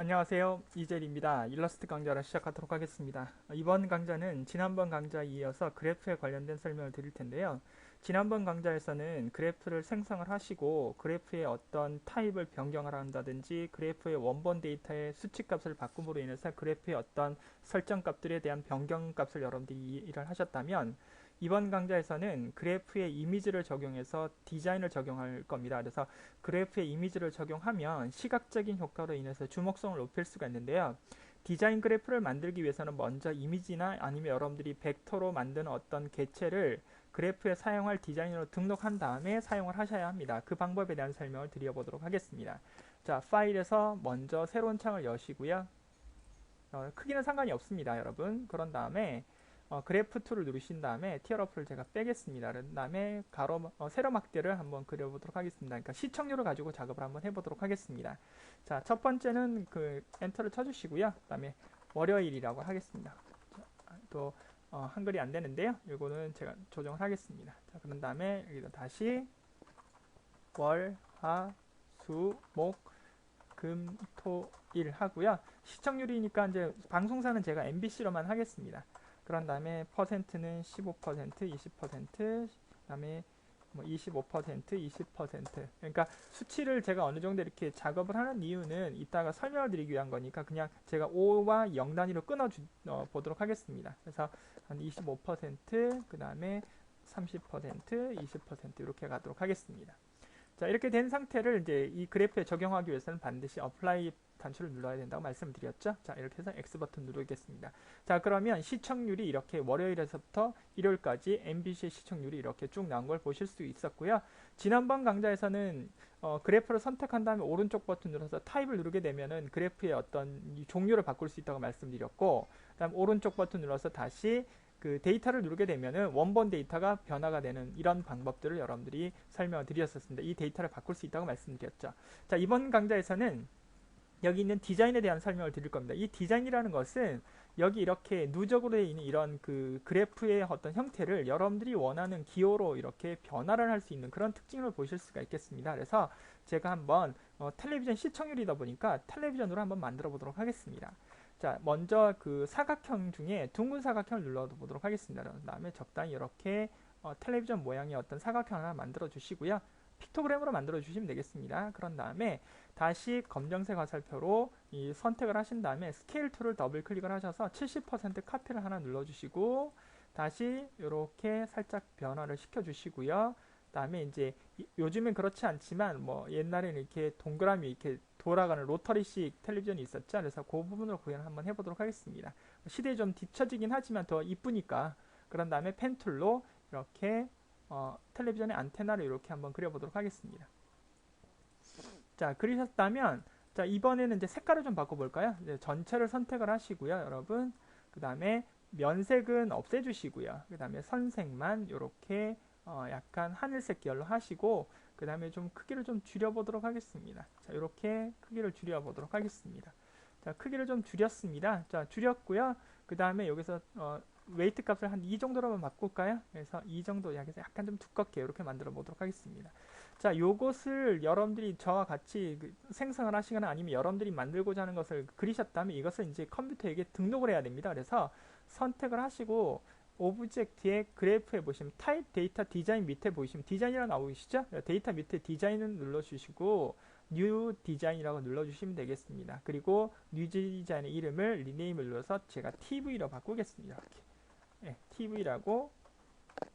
안녕하세요. 이젤입니다. 일러스트 강좌를 시작하도록 하겠습니다. 이번 강좌는 지난번 강좌에 이어서 그래프에 관련된 설명을 드릴 텐데요. 지난번 강좌에서는 그래프를 생성을 하시고 그래프의 어떤 타입을 변경을 한다든지 그래프의 원본 데이터의 수치값을 바꿈으로 인해서 그래프의 어떤 설정 값들에 대한 변경 값을 여러분들이 이해를 하셨다면 이번 강좌에서는 그래프의 이미지를 적용해서 디자인을 적용할 겁니다. 그래서 그래프에 이미지를 적용하면 시각적인 효과로 인해서 주목성을 높일 수가 있는데요. 디자인 그래프를 만들기 위해서는 먼저 이미지나 아니면 여러분들이 벡터로 만든 어떤 개체를 그래프에 사용할 디자인으로 등록한 다음에 사용을 하셔야 합니다. 그 방법에 대한 설명을 드려보도록 하겠습니다. 자, 파일에서 먼저 새로운 창을 여시고요. 크기는 상관이 없습니다, 여러분. 그런 다음에 그래프 툴을 누르신 다음에 티어러프를 제가 빼겠습니다. 그 다음에 세로막대를 한번 그려보도록 하겠습니다. 그러니까 시청률을 가지고 작업을 한번 해보도록 하겠습니다. 자, 첫 번째는 그 엔터를 쳐주시고요. 그 다음에 월요일이라고 하겠습니다. 또 한글이 안 되는데요. 이거는 제가 조정을 하겠습니다. 자, 그런 다음에 여기다 다시 월, 화, 수, 목, 금, 토, 일 하고요. 시청률이니까 이제 방송사는 제가 MBC로만 하겠습니다. 그런 다음에 퍼센트는 15%, 20%, 그다음에 뭐 25%, 20%. 그러니까 수치를 제가 어느 정도 이렇게 작업을 하는 이유는 이따가 설명을 드리기 위한 거니까 그냥 제가 5와 0 단위로 끊어 보도록 하겠습니다. 그래서 한 25%, 그다음에 30%, 20% 이렇게 가도록 하겠습니다. 자, 이렇게 된 상태를 이제 이 그래프에 적용하기 위해서는 반드시 apply 단추를 눌러야 된다고 말씀드렸죠. 자, 이렇게 해서 X 버튼 누르겠습니다. 자, 그러면 시청률이 이렇게 월요일에서부터 일요일까지 MBC의 시청률이 이렇게 쭉 나온 걸 보실 수 있었고요. 지난번 강좌에서는 그래프를 선택한 다음에 오른쪽 버튼 눌러서 타입을 누르게 되면은 그래프의 어떤 종류를 바꿀 수 있다고 말씀드렸고, 그다음 오른쪽 버튼 눌러서 다시 그 데이터를 누르게 되면은 원본 데이터가 변화가 되는 이런 방법들을 여러분들이 설명을 드렸었습니다. 이 데이터를 바꿀 수 있다고 말씀드렸죠. 자, 이번 강좌에서는 여기 있는 디자인에 대한 설명을 드릴 겁니다. 이 디자인이라는 것은 여기 이렇게 누적으로 되어 있는 이런 그 그래프의 어떤 형태를 여러분들이 원하는 기호로 이렇게 변화를 할 수 있는 그런 특징을 보실 수가 있겠습니다. 그래서 제가 한번 텔레비전 시청률이다 보니까 텔레비전으로 한번 만들어 보도록 하겠습니다. 자, 먼저 그 사각형 중에 둥근 사각형을 눌러 보도록 하겠습니다. 그 다음에 적당히 이렇게 텔레비전 모양의 어떤 사각형 하나 만들어 주시고요. 픽토그램으로 만들어 주시면 되겠습니다. 그런 다음에 다시 검정색 화살표로 이 선택을 하신 다음에 스케일 툴을 더블 클릭을 하셔서 70% 카피를 하나 눌러 주시고 다시 이렇게 살짝 변화를 시켜 주시고요. 그다음에 이제 요즘엔 그렇지 않지만 뭐 옛날에는 이렇게 동그라미 이렇게 돌아가는 로터리식 텔레비전이 있었죠. 그래서 그 부분으로 구현을 한번 해보도록 하겠습니다. 시대에 좀 뒤처지긴 하지만 더 이쁘니까. 그런 다음에 펜 툴로 이렇게 텔레비전의 안테나를 이렇게 한번 그려보도록 하겠습니다. 자, 그리셨다면 자, 이번에는 이제 색깔을 좀 바꿔볼까요? 이제 전체를 선택을 하시고요, 여러분. 그 다음에 면색은 없애주시고요. 그 다음에 선색만 이렇게 약간 하늘색 계열로 하시고 그 다음에 좀 크기를 좀 줄여보도록 하겠습니다. 자, 이렇게 크기를 줄여보도록 하겠습니다. 자, 크기를 좀 줄였습니다. 자, 줄였고요. 그 다음에 여기서 웨이트 값을 한 2 정도로만 바꿀까요? 그래서 이 정도 약간 좀 두껍게 이렇게 만들어 보도록 하겠습니다. 자, 요것을 여러분들이 저와 같이 생성을 하시거나 아니면 여러분들이 만들고자 하는 것을 그리셨다면 이것을 이제 컴퓨터에게 등록을 해야 됩니다. 그래서 선택을 하시고 오브젝트의 그래프에 보시면 타입 데이터 디자인 밑에 보시면 디자인이라고 나오시죠? 데이터 밑에 디자인을 눌러주시고 뉴 디자인이라고 눌러주시면 되겠습니다. 그리고 뉴 디자인의 이름을 리네임을 눌러서 제가 TV로 바꾸겠습니다. 이렇게. 네, TV라고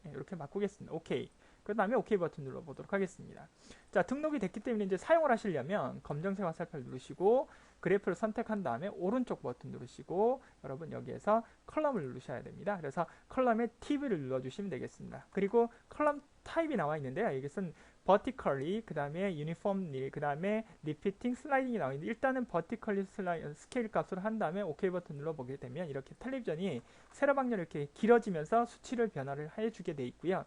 이렇게 바꾸겠습니다. 오케이. 그 다음에 OK 버튼 눌러보도록 하겠습니다. 자, 등록이 됐기 때문에 이제 사용을 하시려면 검정색 화살표를 누르시고 그래프를 선택한 다음에 오른쪽 버튼 누르시고 여러분 여기에서 컬럼을 누르셔야 됩니다. 그래서 컬럼에 TV를 눌러주시면 되겠습니다. 그리고 컬럼 타입이 나와 있는데요. 이것은 vertically, 그 다음에 uniformly, 그 다음에 repeating, sliding이 나와 있는데 일단은 vertically 스케일 값으로 한 다음에 OK 버튼 눌러보게 되면 이렇게 텔레비전이 세로 방향으로 이렇게 길어지면서 수치를 변화를 해주게 돼 있고요.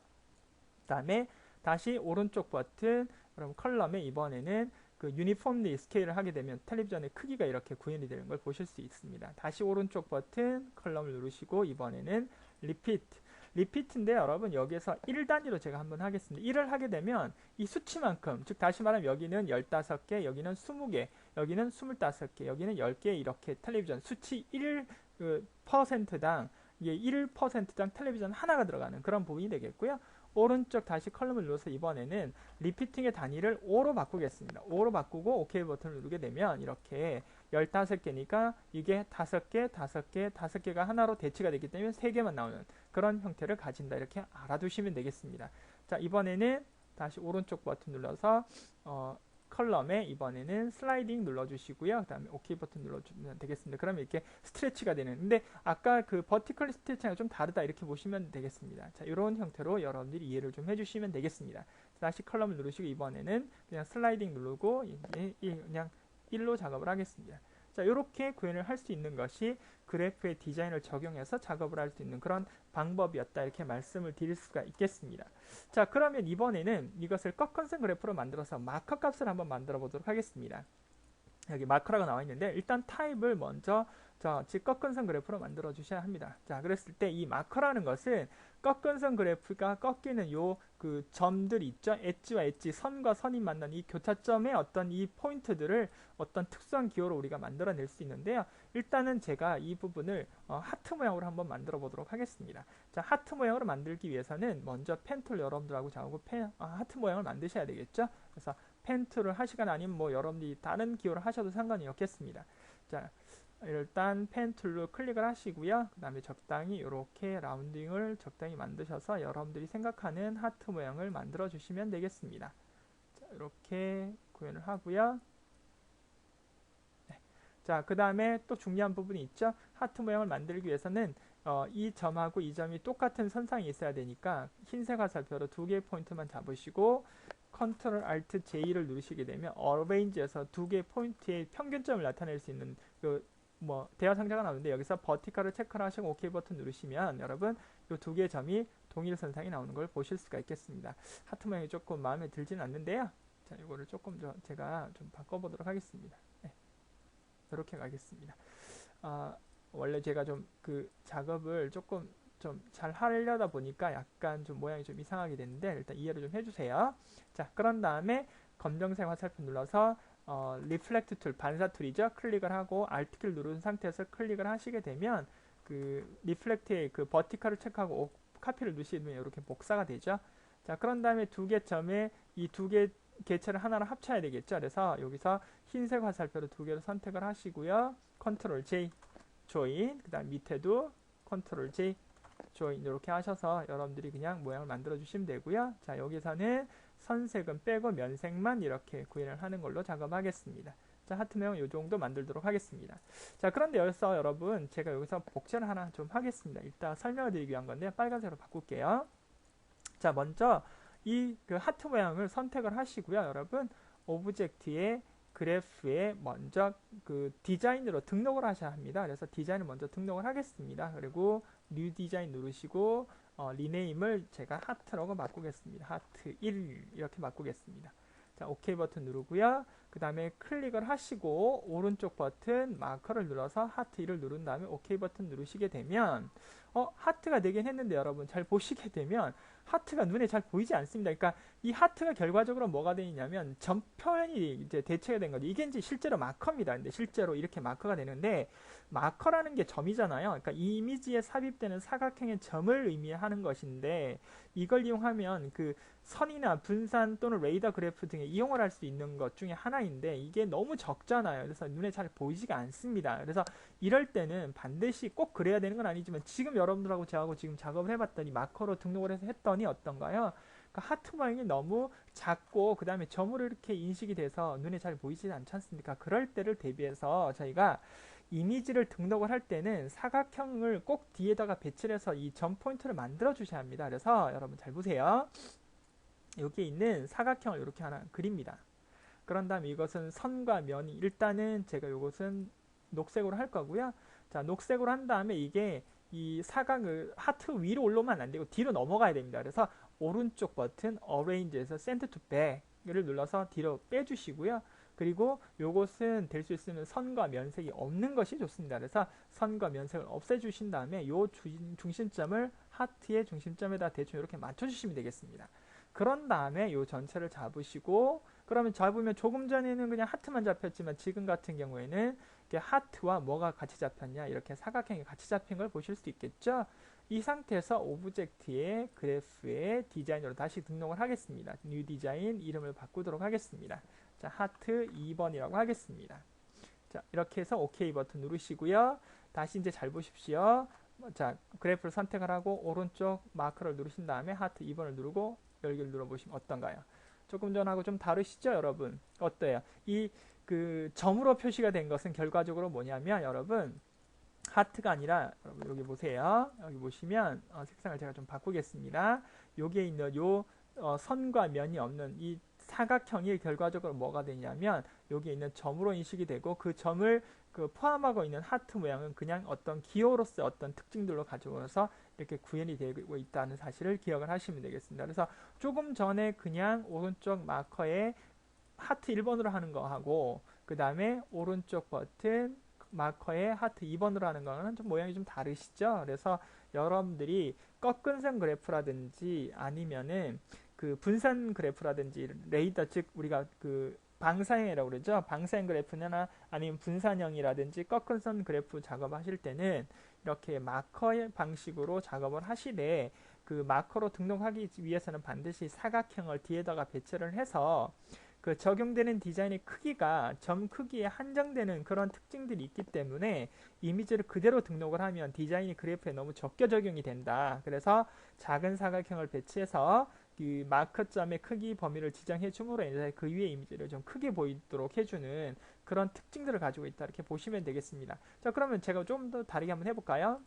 그 다음에 다시 오른쪽 버튼 그럼 컬럼에 이번에는 그 유니폼리 스케일을 하게 되면 텔레비전의 크기가 이렇게 구현이 되는 걸 보실 수 있습니다. 다시 오른쪽 버튼 컬럼을 누르시고 이번에는 리피트 리피트인데 여러분 여기에서 1단위로 제가 한번 하겠습니다. 1을 하게 되면 이 수치만큼 즉 다시 말하면 여기는 15개 여기는 20개 여기는 25개, 여기는 10개 이렇게 텔레비전 수치 1%당 이게 1%당 텔레비전 하나가 들어가는 그런 부분이 되겠고요. 오른쪽 다시 컬럼을 눌러서 이번에는 리피팅의 단위를 5로 바꾸겠습니다. 5로 바꾸고 OK 버튼을 누르게 되면 이렇게 15개니까 이게 5개, 5개, 5개가 하나로 대치가 되기 때문에 3개만 나오는 그런 형태를 가진다. 이렇게 알아두시면 되겠습니다. 자, 이번에는 다시 오른쪽 버튼 눌러서 컬럼에 이번에는 슬라이딩 눌러주시고요. 그 다음에 OK 버튼 눌러주면 되겠습니다. 그러면 이렇게 스트레치가 되는. 근데 아까 그 버티컬 스트레치랑 좀 다르다 이렇게 보시면 되겠습니다. 자, 이런 형태로 여러분들이 이해를 좀 해주시면 되겠습니다. 다시 컬럼을 누르시고 이번에는 그냥 슬라이딩 누르고 그냥 1로 작업을 하겠습니다. 자, 이렇게 구현을 할 수 있는 것이 그래프의 디자인을 적용해서 작업을 할 수 있는 그런 방법이었다. 이렇게 말씀을 드릴 수가 있겠습니다. 자, 그러면 이번에는 이것을 꺾은선 그래프로 만들어서 마커 값을 한번 만들어 보도록 하겠습니다. 여기 마커라고 나와 있는데 일단 타입을 먼저 즉 꺾은선 그래프로 만들어 주셔야 합니다. 자, 그랬을 때 이 마커라는 것은 꺾은선 그래프가 꺾이는 요 그 점들 있죠. 엣지와 엣지, 선과 선이 만난 이 교차점의 어떤 이 포인트들을 어떤 특수한 기호로 우리가 만들어낼 수 있는데요. 일단은 제가 이 부분을 하트 모양으로 한번 만들어 보도록 하겠습니다. 자, 하트 모양으로 만들기 위해서는 먼저 펜 툴 여러분들하고 저하고 하트 모양을 만드셔야 되겠죠. 그래서 펜 툴을 하시거나 아니면 뭐 여러분들이 다른 기호를 하셔도 상관이 없겠습니다. 자, 일단 펜 툴로 클릭을 하시고요. 그 다음에 적당히 이렇게 라운딩을 적당히 만드셔서 여러분들이 생각하는 하트 모양을 만들어 주시면 되겠습니다. 자, 이렇게 구현을 하고요. 네. 자, 그 다음에 또 중요한 부분이 있죠. 하트 모양을 만들기 위해서는 이 점하고 이 점이 똑같은 선상이 있어야 되니까 흰색 화살표로 2개의 포인트만 잡으시고 컨트롤 알트 J를 누르시게 되면 어레인지에서 2개의 포인트의 평균점을 나타낼 수 있는 대화 상자가 나오는데 여기서 버티컬을 체크를 하시고 OK 버튼 누르시면 여러분 이 2개의 점이 동일선상이 나오는 걸 보실 수가 있겠습니다. 하트 모양이 조금 마음에 들지는 않는데요. 자, 이거를 조금 제가 좀 바꿔보도록 하겠습니다. 네, 이렇게 가겠습니다. 원래 제가 좀 그 작업을 조금 좀 잘 하려다 보니까 약간 좀 모양이 좀 이상하게 됐는데 일단 이해를 좀 해주세요. 자, 그런 다음에 검정색 화살표 눌러서 리플렉트 툴, 반사 툴이죠. 클릭을 하고 Alt 키를 누른 상태에서 클릭을 하시게 되면 그 리플렉트의 그 버티컬을 체크하고 카피를 누르시면 이렇게 복사가 되죠. 자, 그런 다음에 2개 점에 이 2개 개체를 하나로 합쳐야 되겠죠. 그래서 여기서 흰색 화살표로 2개를 선택을 하시고요. 컨트롤 J, 조인, 그 다음 밑에도 컨트롤 J, 조인 이렇게 하셔서 여러분들이 그냥 모양을 만들어 주시면 되고요. 자, 여기서는 선색은 빼고 면색만 이렇게 구현을 하는 걸로 작업하겠습니다. 자, 하트 모양 이 정도 만들도록 하겠습니다. 자, 그런데 여기서 여러분 제가 여기서 복제를 하나 좀 하겠습니다. 일단 설명을 드리기 위한 건데 빨간색으로 바꿀게요. 자, 먼저 이 그 하트 모양을 선택을 하시고요. 여러분 오브젝트에 그래프에 먼저 그 디자인으로 등록을 하셔야 합니다. 그래서 디자인을 먼저 등록을 하겠습니다. 그리고 뉴 디자인 누르시고 리네임을 제가 하트라고 바꾸겠습니다. 하트 1 이렇게 바꾸겠습니다. 자, OK 버튼 누르고요. 그 다음에 클릭을 하시고 오른쪽 버튼 마커를 눌러서 하트 1을 누른 다음에 OK 버튼 누르시게 되면 하트가 되긴 했는데 여러분 잘 보시게 되면 하트가 눈에 잘 보이지 않습니다. 그러니까 이 하트가 결과적으로 뭐가 되냐면 점 표현이 이제 대체가 된 거죠. 이게 이제 실제로 마커입니다. 근데 실제로 이렇게 마커가 되는데 마커라는 게 점이잖아요. 그러니까 이 이미지에 삽입되는 사각형의 점을 의미하는 것인데 이걸 이용하면 그 선이나 분산 또는 레이더 그래프 등에 이용을 할 수 있는 것 중에 하나인데 이게 너무 적잖아요. 그래서 눈에 잘 보이지가 않습니다. 그래서 이럴 때는 반드시 꼭 그래야 되는 건 아니지만 지금 여러분들하고 저하고 지금 작업을 해봤더니 마커로 등록을 해서 했더니 어떤가요? 그러니까 하트 모양이 너무 작고 그 다음에 점으로 이렇게 인식이 돼서 눈에 잘 보이지 않지 않습니까? 그럴 때를 대비해서 저희가 이미지를 등록을 할 때는 사각형을 꼭 뒤에다가 배치를 해서 이 점 포인트를 만들어 주셔야 합니다. 그래서 여러분 잘 보세요. 여기에 있는 사각형을 이렇게 하나 그립니다. 그런 다음에 이것은 선과 면이 일단은 제가 이것은 녹색으로 할 거고요. 자, 녹색으로 한 다음에 이게 이 사각을 하트 위로 올라오면 안 되고 뒤로 넘어가야 됩니다. 그래서 오른쪽 버튼 Arrange에서 Send to Back을 눌러서 뒤로 빼주시고요. 그리고 요것은 될 수 있으면 선과 면색이 없는 것이 좋습니다. 그래서 선과 면색을 없애주신 다음에 요 중심점을 하트의 중심점에다 대충 이렇게 맞춰주시면 되겠습니다. 그런 다음에 요 전체를 잡으시고 그러면 잡으면 조금 전에는 그냥 하트만 잡혔지만 지금 같은 경우에는 이렇게 하트와 뭐가 같이 잡혔냐, 이렇게 사각형이 같이 잡힌 걸 보실 수 있겠죠. 이 상태에서 오브젝트의 그래프의 디자인으로 다시 등록을 하겠습니다. 뉴 디자인 이름을 바꾸도록 하겠습니다. 자, 하트 2번이라고 하겠습니다. 자, 이렇게 해서 OK 버튼 누르시고요. 다시 이제 잘 보십시오. 자, 그래프를 선택을 하고 오른쪽 마크를 누르신 다음에 하트 2번을 누르고 열기를 눌러보시면 어떤가요? 조금 전하고 좀 다르시죠, 여러분? 어때요? 이 그 점으로 표시가 된 것은 결과적으로 뭐냐면 여러분, 하트가 아니라 여러분 여기 보세요. 여기 보시면 색상을 제가 좀 바꾸겠습니다. 여기에 있는 요 선과 면이 없는 이 사각형이 결과적으로 뭐가 되냐면 여기에 있는 점으로 인식이 되고, 그 점을 포함하고 있는 하트 모양은 그냥 어떤 기호로서의 어떤 특징들로 가져와서 이렇게 구현이 되고 있다는 사실을 기억을 하시면 되겠습니다. 그래서 조금 전에 그냥 오른쪽 마커에 하트 1번으로 하는 거하고 그 다음에 오른쪽 버튼 마커에 하트 2번으로 하는 거는 좀 모양이 좀 다르시죠? 그래서 여러분들이 꺾은선 그래프라든지 아니면은 그 분산 그래프라든지 레이더, 즉 우리가 그 방사형이라고 그러죠. 방사형 그래프나 아니면 분산형이라든지 꺾은선 그래프 작업하실 때는 이렇게 마커의 방식으로 작업을 하시되, 그 마커로 등록하기 위해서는 반드시 사각형을 뒤에다가 배치를 해서 그 적용되는 디자인의 크기가 점 크기에 한정되는 그런 특징들이 있기 때문에 이미지를 그대로 등록을 하면 디자인이 그래프에 너무 적게 적용이 된다. 그래서 작은 사각형을 배치해서 그 마커점의 크기 범위를 지정해 줌으로 인해서 그 위에 이미지를 좀 크게 보이도록 해주는 그런 특징들을 가지고 있다, 이렇게 보시면 되겠습니다. 자, 그러면 제가 좀 더 다르게 한번 해볼까요?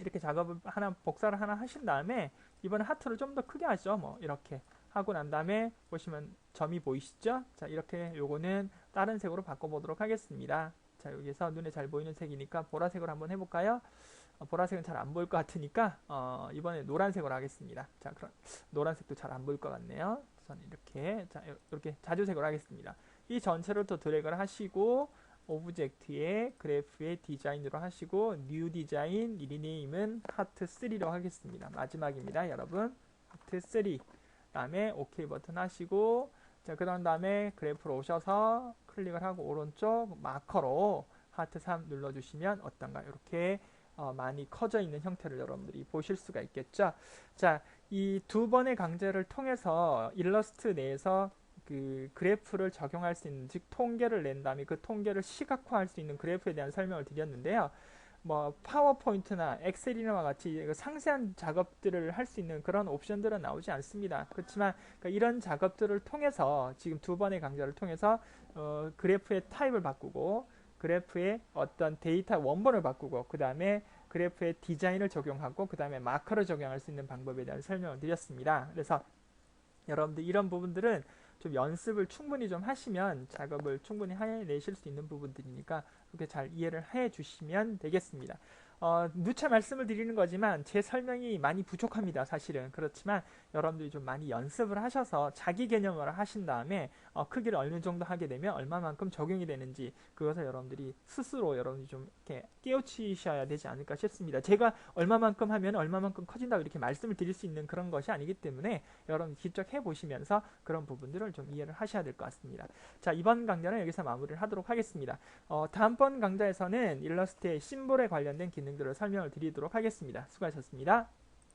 이렇게 작업을 하나, 복사를 하나 하신 다음에 이번에 하트를 좀 더 크게 하죠. 뭐 이렇게 하고 난 다음에 보시면 점이 보이시죠? 자, 이렇게 요거는 다른 색으로 바꿔보도록 하겠습니다. 자, 여기서 눈에 잘 보이는 색이니까 보라색으로 한번 해볼까요? 보라색은 잘 안 보일 것 같으니까 이번에 노란색으로 하겠습니다. 자, 그럼 노란색도 잘 안 보일 것 같네요. 저는 이렇게, 자, 이렇게 자주색으로 하겠습니다. 이 전체를 또 드래그를 하시고 오브젝트의 그래프의 디자인으로 하시고 뉴 디자인 리네임은 하트 3로 하겠습니다. 마지막입니다, 여러분. 하트 3. 다음에 OK 버튼 하시고, 자, 그런 다음에 그래프로 오셔서 클릭을 하고 오른쪽 마커로 하트 3 눌러주시면 어떤가요? 이렇게 많이 커져 있는 형태를 여러분들이 보실 수가 있겠죠. 자, 이 두 번의 강좌를 통해서 일러스트 내에서 그 그래프를 적용할 수 있는, 즉 통계를 낸 다음에 그 통계를 시각화할 수 있는 그래프에 대한 설명을 드렸는데요. 뭐 파워포인트나 엑셀이나 같이 상세한 작업들을 할 수 있는 그런 옵션들은 나오지 않습니다. 그렇지만 그러니까 이런 작업들을 통해서 지금 두 번의 강좌를 통해서 그래프의 타입을 바꾸고 그래프의 어떤 데이터 원본을 바꾸고 그 다음에 그래프의 디자인을 적용하고 그 다음에 마커를 적용할 수 있는 방법에 대한 설명을 드렸습니다. 그래서 여러분들 이런 부분들은 좀 연습을 충분히 좀 하시면 작업을 충분히 해내실 수 있는 부분들이니까 그렇게 잘 이해를 해 주시면 되겠습니다. 누차 말씀을 드리는 거지만 제 설명이 많이 부족합니다. 사실은. 그렇지만 여러분들이 좀 많이 연습을 하셔서 자기 개념을 하신 다음에 크기를 어느 정도 하게 되면 얼마만큼 적용이 되는지 그것을 여러분들이 스스로 여러분들이 좀 이렇게 깨우치셔야 되지 않을까 싶습니다. 제가 얼마만큼 하면 얼마만큼 커진다고 이렇게 말씀을 드릴 수 있는 그런 것이 아니기 때문에 여러분 직접 해보시면서 그런 부분들을 좀 이해를 하셔야 될 것 같습니다. 자, 이번 강좌는 여기서 마무리를 하도록 하겠습니다. 다음번 강좌에서는 일러스트의 심볼에 관련된 기능들을 설명을 드리도록 하겠습니다. 수고하셨습니다.